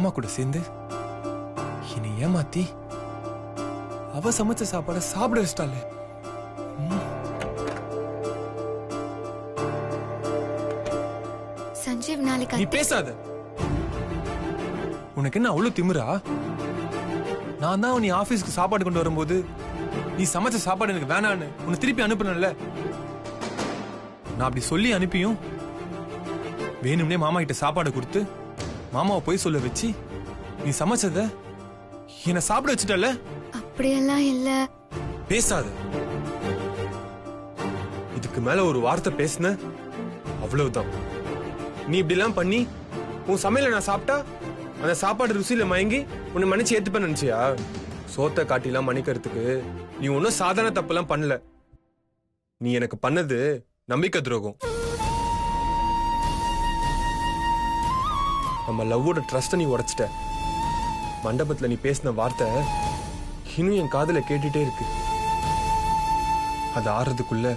மாமா கூட சேர்ந்து என்னை ஏமாத்தி அவ சமைச்ச சாப்பாட சாப்பிட வச்சிட்டாளே. சஞ்சீவ் நாளைக்கு நீ பேசாத. உனக்கு என்ன அவ்வளவு திமிரா? நான் தான் நீ ஆபீஸ்க்கு சாப்பாடு கொண்டு வரும்போது நீ சமைச்ச சாப்பாடு எனக்கு வேணான்னு உன்னை திருப்பி அனுப்புனல. நான் அப்படி சொல்லி அனுப்பியும் வேணும்னே மாமா கிட்ட சாப்பாடு கொடுத்து மாமாவை போய் சொல்ல வச்சு நீ சமைச்சத என்ன சாப்பிட வச்சுட்டல. அப்படியெல்லாம் இல்ல. பேசாத. இதுக்கு மேல ஒரு வார்த்தை பேசுன அவ்வளவுதான். நீ இப்படி எல்லாம் பண்ணி உன் சமையல நான் சாப்பிட்டா அந்த சாப்பாடு ருசியில மயங்கி உன்னை மன்னிச்சு ஏத்துப்பேன்னு நினைச்சியா? சோத்த காட்டிலாம் மன்னிக்கிறதுக்கு நீ ஒன்னும் சாதாரண தப்பெல்லாம் பண்ணல. நீ எனக்கு பண்ணது நம்பிக்கை துரோகம். நம்ம லவ்வோட ட்ரஸ்ட நீ உடைச்சிட்ட. மண்டபத்துல நீ பேசின வார்த்தை இன்னும் என் காதுல கேட்டுட்டே இருக்கு. அது ஆறுறதுக்குள்ள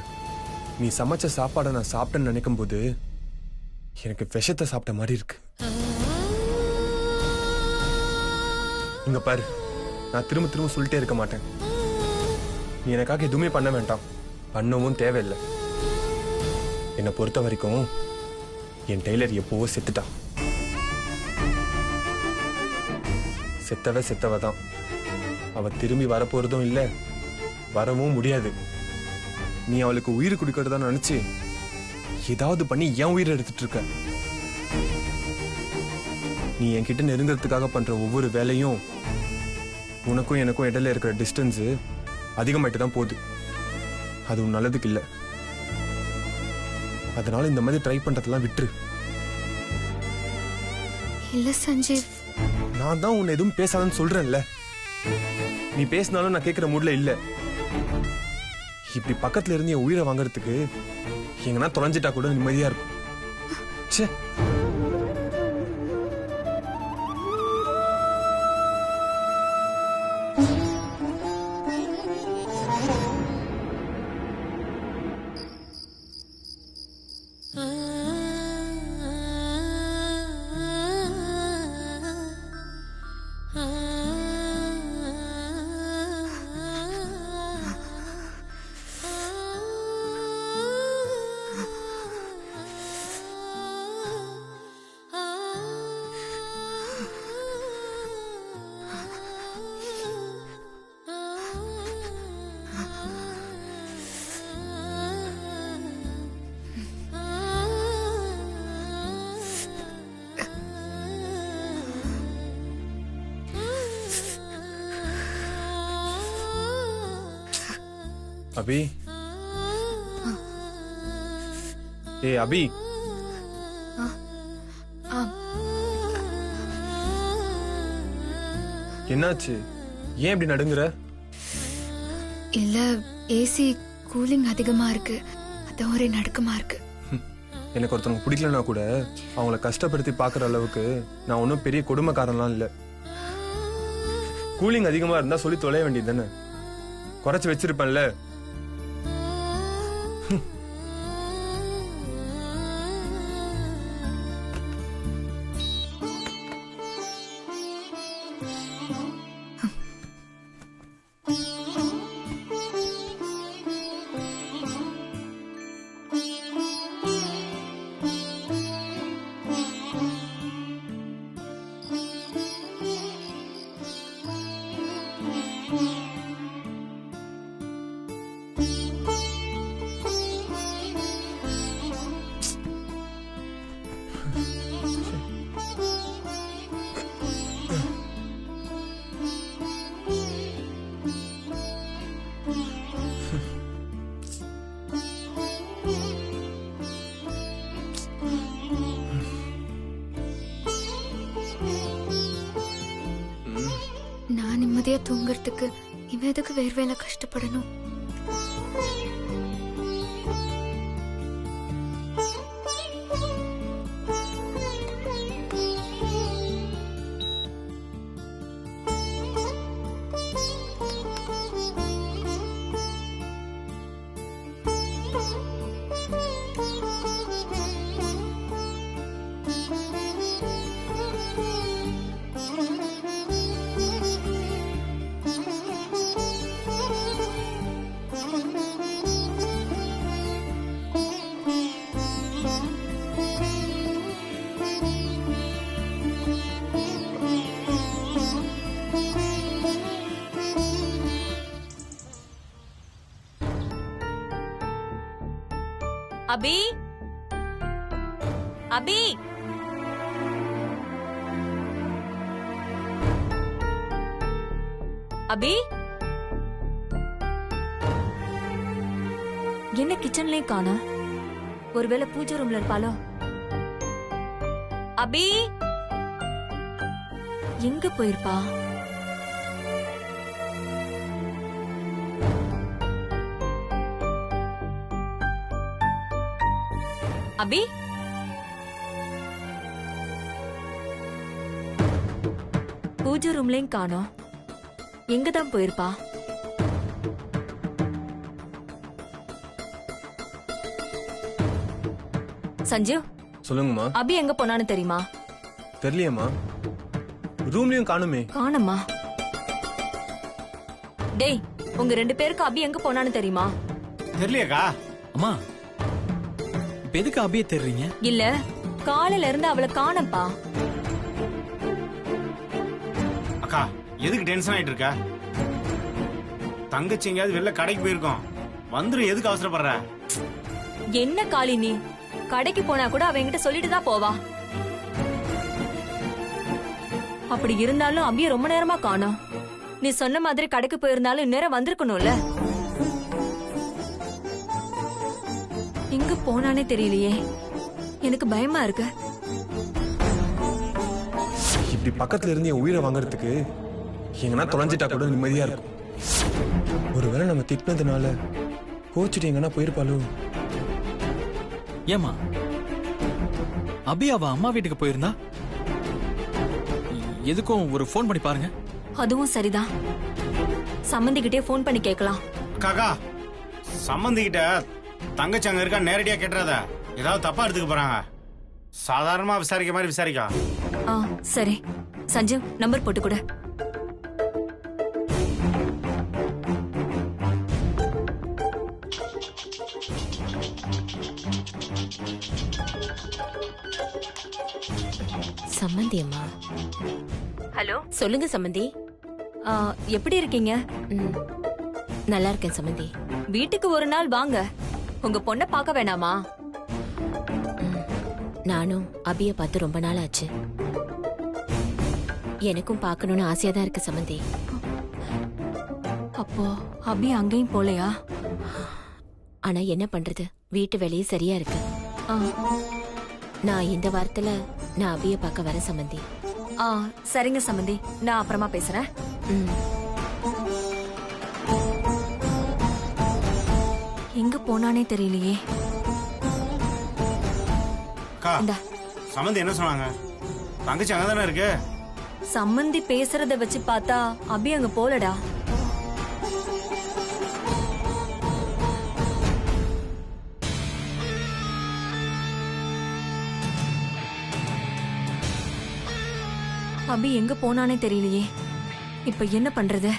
நீ சமைச்ச சாப்பாடை நான் சாப்பிட்டேன்னு நினைக்கும் போது எனக்கு விஷத்தை சாப்பிட்ட மாதிரி இருக்கு. இங்க பாரு, நான் திரும்ப திரும்ப சொல்லிட்டே இருக்க மாட்டேன். நீ எனக்காக எதுவுமே பண்ண வேண்டாம், பண்ணவும் தேவையில்லை. என்னை பொறுத்த வரைக்கும் என் டெய்லர் எப்போவோ செத்துட்டான். செத்தவதான். அவ திரும்பி வரப்போறதும் இல்ல, வரவும் முடியாது. நீ அவளுக்கு உயிர் குடிக்கிறதா நினைச்சு ஏதாவது பண்ணி என் உயிரை எடுத்துட்டு இருக்க. நீ என்கிட்ட நெருங்கிறதுக்காக பண்ற ஒவ்வொரு வேலையும் உனக்கும் எனக்கும் இடையில இருக்கிற டிஸ்டன்ஸ் அதிகமாயிட்டு தான் போகுது. அது உன் நல்லதுக்கு இல்ல. அதனால இந்த மாதிரி ட்ரை பண்றதெல்லாம் விட்டுரு. இல்ல சஞ்சீவ், நான் தான் உன்னை எதுவும் பேசாதன்னு சொல்றேன்ல. நீ பேசினாலும் நான் கேட்கிற மூட்ல இல்ல. இப்படி பக்கத்துல இருந்து என் உயிரை வாங்கறதுக்கு எங்கன்னா தொலைஞ்சிட்டா கூட நிம்மதியா இருக்கும். ச்சே. அபி, ஏ அபி, என்னாச்சு? ஏன் இப்படி நடுங்குற? இல்ல, ஏசி கூலிங் அதிகமா இருக்கு, அதான் ஒரே நடுக்கமா இருக்கு. எனக்கு ஒருத்தவங்க பிடிக்கலன்னா கூட அவங்கள கஷ்டப்படுத்தி பாக்குற அளவுக்கு நான் ஒன்னும் பெரிய கொடுமைக்காரன்லாம் இல்ல. கூலிங் அதிகமா இருந்தா சொல்லி தொலைய வேண்டியது தானே, குறைச்சு வச்சிருப்பேன்ல. நான் நிம்மதியா தூங்குறதுக்கு இவன் எதுக்கு வேர்வேல கஷ்டப்படணும்? அபி அபி அபி என்ன கிச்சன்லயும் காணோம்? ஒருவேளை பூஜை ரூம்ல இருப்பாளோ? அபி எங்க போயிருப்பா? அபி பூஜை ரூம்லயும் காணோம். எங்கதான் போயிருப்பா? சஞ்சீவ், சொல்லுங்கம்மா. அபி எங்க போனான்னு தெரியுமா? தெரியலையம்மா. ரூம்லயும் காணுமே. காணுமா? டேய், உங்க 2 பேருக்கு அபி எங்க போனான்னு தெரியுமா? தெரியலையாக்கா? அம்மா, இப்ப எதுக்கு அபிய தேடுறீங்க? இல்ல, காலையில இருந்து அவளை காணப்பா. அக்கா எதுக்கு டென்ஷன் ஆயிட்டு இருக்க? தங்கச்சி எங்கயாவது வெளில கடைக்கு போயிருக்கோம், வந்துரும், எதுக்கு அவசரப்படுற? என்ன காளி நீ? கடைக்கு போனா கூட அவ என்கிட்ட சொல்லிட்டு தான் போவா. அப்படி இருந்தாலும் அபிய ரொம்ப நேரமா காணோம். நீ சொன்ன மாதிரி கடைக்கு போயிருந்தாலும் இந்நேரம் வந்திருக்கணும்ல. எங்க போனானே தெரியலையே, எனக்கு பயமா இருக்கு. இப்படி பக்கத்துல இருந்து என் உயிரை வாங்குறதுக்கு எங்கன்னா தொலைஞ்சிட்டா கூட நிம்மதியா இருக்கும். ஒருவேளை நம்ம திட்டினதுனால கோச்சிட்டு எங்கன்னா போயிருப்பாளோ? ஏமா, அபி அவ அம்மா வீட்டுக்கு போயிருந்தா எதுக்கும் ஒரு ஃபோன் பண்ணி பாருங்க. அதுவும் சரிதான், சம்மந்திக்கிட்டே ஃபோன் பண்ணி கேட்கலாம். காக்கா, சம்பந்திக்கிட்ட தங்கச்சி அங்க இருக்கா நேரடியா கேட்டுறாத, ஏதாவது தப்பா எடுத்துக்க போறாங்க. சாதாரணமா விசாரிக்க மாதிரி விசாரிக்கா. சரி சஞ்சீவ், நம்பர் போட்டு கொடு. சம்மந்தி அம்மா. ஹலோ, சொல்லுங்க சம்மந்தி. எப்படி இருக்கீங்க? நல்லா இருக்கேன் சம்மந்தி. வீட்டுக்கு ஒரு நாள் வாங்க, உங்க பொண்ணை பார்க்க வேணாமா? நானும் அபிய பார்த்து ரொம்ப நாள் ஆச்சு. எனக்கும் பார்க்கணும்னு ஆசையா தான் இருக்கு சம்மந்தி. அப்போ அபி அங்கேயும் போலையா? ஆனா என்ன பண்றது, வீட்டு வேலையே சரியா இருக்கு. நான் இந்த வாரத்துல நான் அபிய பார்க்க வரேன் சம்மந்தி. சரிங்க சம்மந்தி, நான் அப்புறமா பேசுறேன். எங்க போனானே தெரியலையே. அக்கா, சம்பந்தி என்ன சொன்னாங்க? தங்கச்சி அங்கதானே இருக்கு. சம்மந்தி பேசுறத வச்சு பார்த்தா அபி அங்க போலடா. அபி எங்க போனானே தெரியலையே. இப்ப என்ன பண்றது?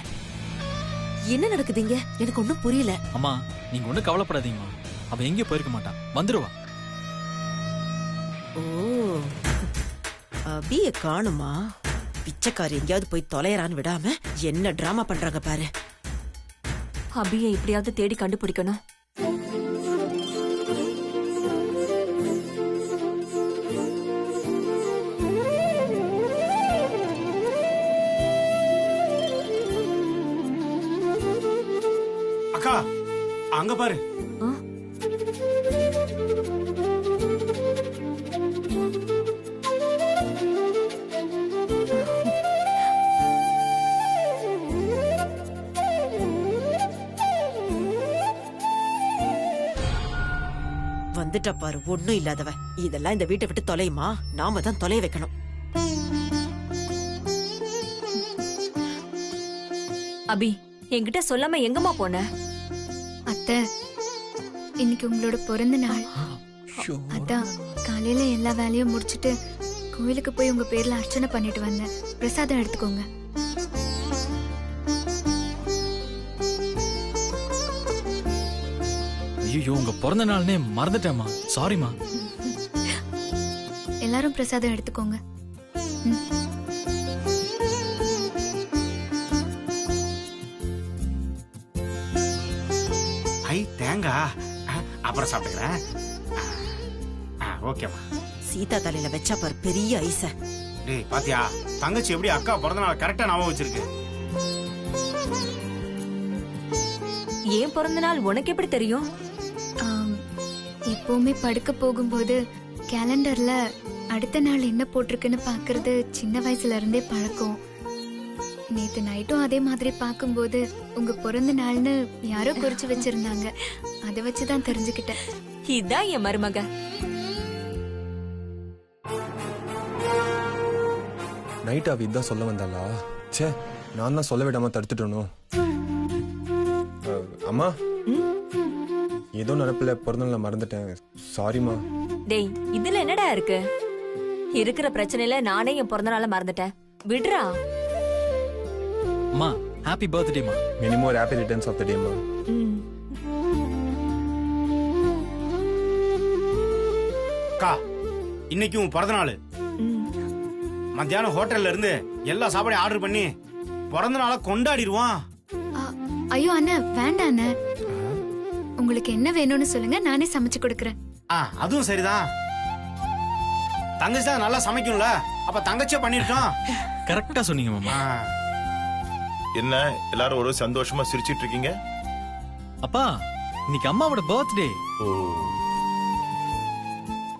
என்ன நடக்குதுங்க? எனக்கு ஒண்ணும் புரியல. அம்மா, நீங்க ஒண்ணும் கவலைப்படாதீங்கம்மா. அவ எங்கேயும் போயிருக்க மாட்டா, வந்துருவா. ஓ, அபிய காணுமா? பிச்சைக்காரி எங்கேயாவது போய் தொலையறான்னு விடாம என்ன டிராமா பண்றாங்க பாரு. அபியை இப்படியாவது தேடி கண்டுபிடிக்கணும். அக்கா, அங்க பாரு. வந்துட்டா பாரு, ஒண்ணும் இல்லாதவ. இதெல்லாம் இந்த வீட்டை விட்டு தொலையுமா? நாம தான் தொலைய வைக்கணும். அபி, என்கிட்ட சொல்லாம எங்கம்மா போன? அத்தை, இன்னைக்கு உங்களோட பிறந்த நாள். அதான் காலையில எல்லா வேலையும் முடிச்சிட்டு கோயிலுக்கு போய் உங்க பேர்ல அர்ச்சனை பண்ணிட்டு வந்தேன். பிரசாதம் எடுத்துக்கோங்க. ஐயோ, உங்க பிறந்த நாள்னே மறந்துட்டேம்மா, சாரிம்மா. எல்லாரும் பிரசாதம் எடுத்துக்கோங்க. ஐ தேங்கா, அப்புறம் சாப்பிட்டுக்கிறேன். ஓகேம்மா. சீதா தலையில வச்சா பாரு பெரிய ஐச. டேய் பாத்தியா, தங்கச்சி எப்படி அக்கா பிறந்த நாள் கரெக்டா ஞாபகம் வச்சிருக்கு. ஏன் பிறந்த நாள் உனக்கு எப்படி தெரியும்? ஆம், எப்பவுமே படுக்க போகும்போது கேலண்டர்ல அடுத்த நாள் என்ன போட்டிருக்குன்னு பாக்குறது சின்ன வயசுல இருந்தே பழக்கம். நேத்து நைட்டும் அதே மாதிரி பாக்கும்போது உங்க பிறந்த நாள்னு யாரோ குறிச்சு வச்சிருந்தாங்க. அதை வச்சுதான் தெரிஞ்சுக்கிட்டேன். இதான் என் மருமக. நைட் அவ இதான் சொல்ல வந்தாளா? ச்சே, நான் தான் சொல்ல விடாம தடுத்துட்டனோ. அம்மா, ஏதோ நடப்புல பிறந்தநாள் மறந்துட்டேன். சாரிம்மா. டேய், இதுல என்னடா இருக்கு? இருக்கிற பிரச்சனையில நானே என் பிறந்த நாள மறந்துட்டேன். விடுறா. அம்மா ஹாப்பி பர்த்டேமா. Many more happy returns of the டேம்மா. அக்கா, இன்னைக்கு உன் பிறந்த நாள். மத்தியானம் ஹோட்டல்ல இருந்து எல்லா சாப்பாடையும் ஆர்டர் பண்ணி பிறந்த நாளை கொண்டாடிடுவான். ஐயோ அண்ணா, வேண்டாம் அண்ணா. உங்களுக்கு என்ன வேணும்னு சொல்லுங்க, நானே சமைச்சு கொடுக்கறேன். அதுவும் சரிதான். தங்கச்சி தான் நல்லா சமைக்கும்ல, அப்ப தங்கச்சியே பண்ணிருக்கோம். கரெக்டா சொன்னீங்க மாமா. என்ன எல்லாரும் ஒரு சந்தோஷமா சிரிச்சிட்டு இருக்கீங்க? அப்பா, இன்னைக்கு அம்மாவோட பர்த்டே. ஓ,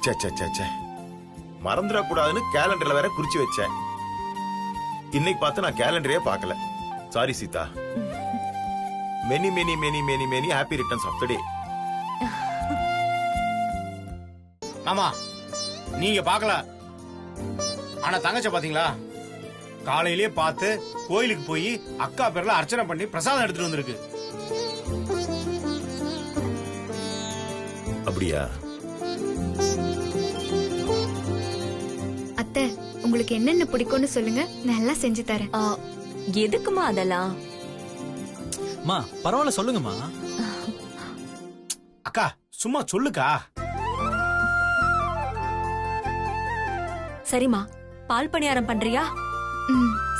சே சே சே சே, மறந்துட கூடாதுன்னு கேலண்டர்ல வேற குறிச்சு வச்சேன். இன்னைக்கு பார்த்து நான் கேலண்டரே பார்க்கல. Sorry Sita. Many many many many many happy returns of the day. ஆமா, நீங்க பார்க்கல, ஆனா தங்கச்ச பாத்தீங்களா? காலையிலேயே பார்த்து கோயிலுக்கு போய் அக்கா பேர்ல அர்ச்சனை பண்ணி பிரசாதம் எடுத்துட்டு வந்திருக்கு. அப்படியா? அத்தை, உங்களுக்கு என்னென்ன பிடிக்கும்னு சொல்லுங்க, நான் எல்லாம் செஞ்சு தரேன். எதுக்குமா அதெல்லாம்? அம்மா பரவாயில்ல, சொல்லுங்கம்மா. அக்கா சும்மா சொல்லுக்கா. சரிம்மா, பால் பணியாரம் பண்றியா?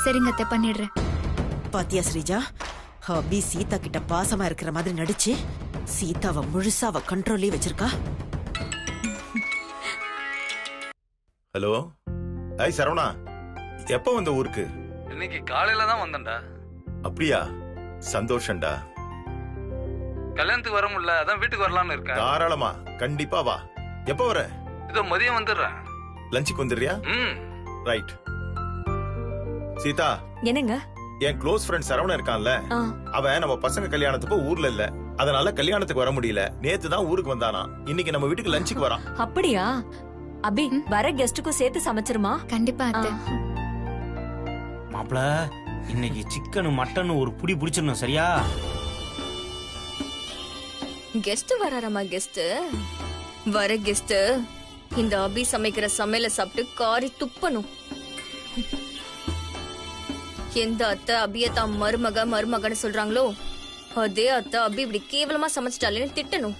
சரிங்க அத்தை, பண்ணிடுறேன். பாத்தியா ஸ்ரீஜா, ஹபி சீதா கிட்ட பாசமா இருக்கிற மாதிரி நடிச்சு சீதாவை முழுசா அவ கண்ட்ரோல்லே வச்சிருக்கா. ஹலோ, ஹாய் சரவணா, எப்போ வந்த ஊருக்கு? இன்னைக்கு காலையில தான் வந்தேன்டா. அப்படியா? சந்தோஷம்டா. கல்யாணத்துக்கு வர முடியல, அதான் வீட்டுக்கு வரலாம்னு இருக்கேன். தாராளமா, கண்டிப்பா வா. எப்போ வர? இதோ மதியம் வந்துடுறேன். லஞ்சுக்கு வந்துடுறியா? ரைட். சீதா, என்னங்க? என் க்ளோஸ் ஃப்ரெண்ட் சரவணன் இருக்கான்ல, அவன் நம்ம பசங்க கல்யாணத்துக்கு ஊர்ல இல்ல, அதனால கல்யாணத்துக்கு வர முடியல. நேத்து தான் ஊருக்கு வந்தானா. இன்னைக்கு நம்ம வீட்டுக்கு லஞ்சுக்கு வரான். அப்படியா? அபி, வர கெஸ்டுக்கும் சேர்த்து சமைச்சிருமா? கண்டிப்பா அத்தை. மாப்ள, இன்னைக்கு சிக்கன் மட்டன் ஒரு புடி புடிச்சிடணும், சரியா? கெஸ்ட் வராரமா? கெஸ்ட் வர கெஸ்ட் இந்த அபி சமைக்கிற சமையல சாப்பிட்டு காரி துப்பணும். எந்த அத்தை அபிய தான் மருமகன்னு சொல்றாங்களோ அதே அத்தை அபி இப்படி கேவலமா சமைச்சிட்டாலேன்னு திட்டணும்.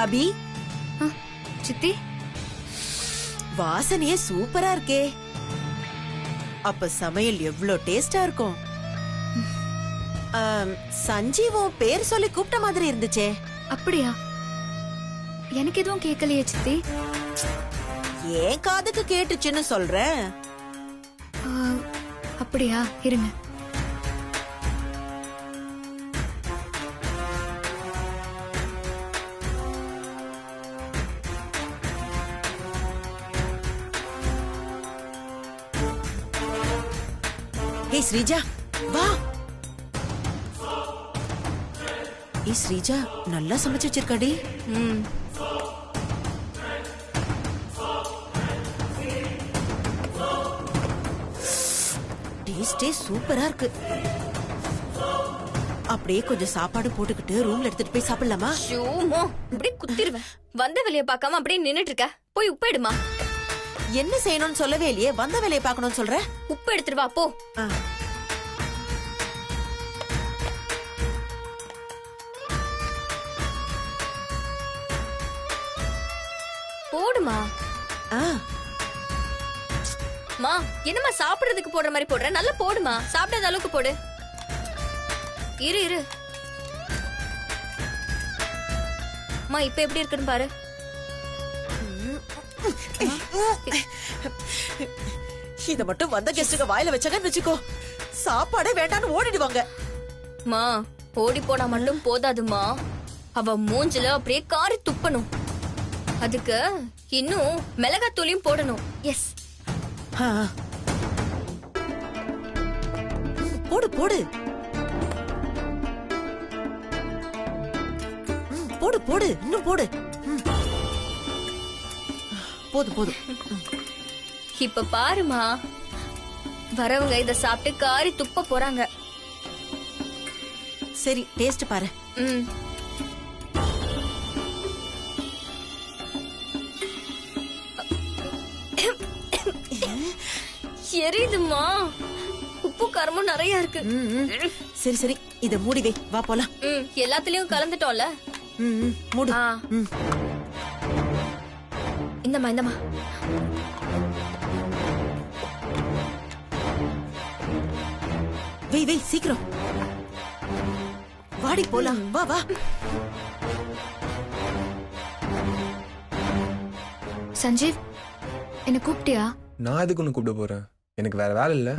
அபி, சித்தி, வாசனையே சூப்பரா இருக்கே. அப்ப சமையல் எவ்வளவு டேஸ்டா இருக்கும். சஞ்சீவும் பேர் சொல்லி கூப்பிட்ட மாதிரி இருந்துச்சே. அப்படியா? எனக்கு எதுவும் கேட்கலையே சித்தி. ஏன் காதுக்கு கேட்டுச்சுன்னு சொல்றேன். அப்படியா? இருங்க. ஹே ஸ்ரீஜா, வா. ஸ்ரீஜா நல்லா சமைச்சு வச்சிருக்காடி. ம் டேஸ்டே சூப்பரா இருக்கு. அப்படியே கொஞ்சம் சாப்பாடு போட்டுக்கிட்டு ரூம்ல எடுத்துட்டு போய் சாப்பிடலாமா? ஷூமோ அப்படியே குத்திருவேன். வந்த வேலைய பார்க்காம அப்படியே நின்னுட்டு இருக்க. போய் உப்பு எடுமா. என்ன செய்யணும்னு சொல்லவே இல்லையே, வந்த வேலையை பார்க்கணும்னு சொல்ற. உப்பு எடுத்துட்டு வா போ. ஆ. போடுமா. ஆ. மா என்னம்மா சாப்பிடுறதுக்கு போடுற மாதிரி போடுற? நல்லா போடுமா. சாப்பிடாத அளவுக்கு போடு. இரு இரு. மா இப்ப எப்படி இருக்குன்னு பாரு. இத மட்டும் வந்த கெஸ்டுக்கு வாயில வச்சாங்கன்னு வச்சுக்கோ, சாப்பாடே வேண்டான்னு ஓடிடுவாங்க. மா ஓடி போனா மட்டும் போதாதுமா. அவ மூஞ்சில அப்படியே காரி துப்பணும். அதுக்கு இன்னும் மிளகாத்தூளையும் போடணும். எஸ். ஆ. போடு போடு போடு போடு, இன்னும் போடு. போதும் போதும். இப்ப பாருமா, வரவங்க இத சாப்பிட்டு காரி துப்ப போறாங்க. சரி டேஸ்ட் பாரு. ம் எரியுதுமா. உப்பு காரமும் நிறைய இருக்கு. சரி சரி, இத மூடி வை, வா போலாம். எல்லாத்துலயும் கலந்துட்டோம்ல. மூடு. ஆ. இந்தமா இந்தமா. வை வை சீக்கிரம். வாடி போலாம், வா வா. சஞ்சீவ், என்ன கூப்பிட்டியா? நான் எதுக்கு ஒன்று கூப்பிட போறேன்? எனக்கு வேற வேலை இல்லை.